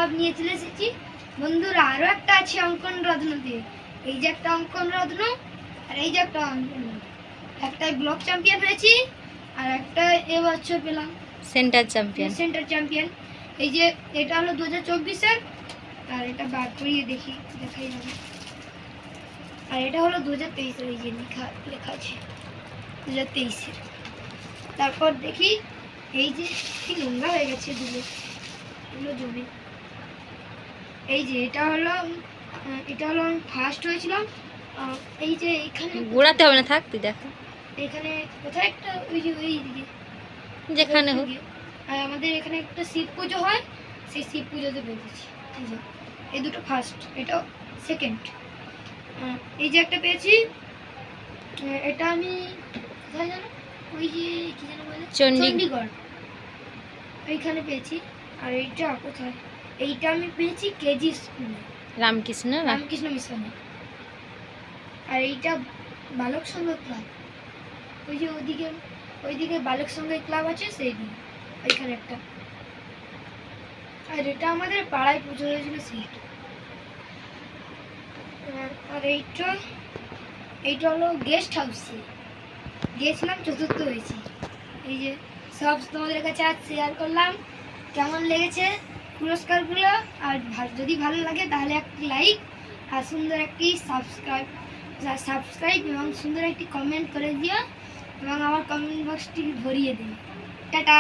সব নিয়ে চলে এসেছি বন্ধুরা। আরও একটা আছে অঙ্কন রত্ন দিয়ে, এই যে একটা অঙ্কন রত্ন আর এই যে একটা অঙ্কন রত্ন। একটা ব্লক চ্যাম্পিয়ন হয়েছি আর একটা এবছর পেলাম সেন্টার চ্যাম্পিয়ন। এই যে এটা হলো 2024-এর, আর এটা বার করিয়ে দেখাই যাবে। আর এটা হলো 2023-এর, এই যে লেখা আছে 2023-এর। তারপর দেখি এই যে কি নোংরা হয়ে গেছে এগুলো জমে। এই যে এটা হলো আমি ফার্স্ট হয়েছিলাম। এই যে এখানে ঘোরাতে হবে না, থাক তুই দেখো এখানে কোথায় একটা ওই যে ওই দিকে যেখানে হোক। আর আমাদের এখানে একটা শিব পুজো হয়, সেই শিব পুজোতে পেয়েছি। এই যে এই দুটো ফার্স্ট, এটা সেকেন্ড। এই যে একটা পেয়েছি, এটা আমি কোথায় জানো, ওই যে কি যেন বলে চণ্ডীগড়, এইখানে পেয়েছি। আর এইটা কোথায়, এইটা আমি পেয়েছি কেজি স্কুলে, রামকৃষ্ণ মিশনে। আর এইটা বালক সংঘ ক্লাব, ওই যে ওইদিকে বালক সংঘের ক্লাব আছে সেই দিকে ওইখানে একটা। আর এটা আমাদের পাড়ায় পুজো হয়েছিল সেইটা। আর এইটা হলো গেস্ট হাউসে গিয়েছিলাম, চতুর্থ হয়েছি। এই যে সব তোমাদের কাছে আজ শেয়ার করলাম, কেমন লেগেছে পুরস্কারগুলো। আর যদি ভালো লাগে তাহলে একটি লাইক আর সুন্দর একটি সাবস্ক্রাইব এবং সুন্দর একটি কমেন্ট করে দিও এবং আমার কমেন্ট বক্সটি ভরিয়ে দিও। টাটা।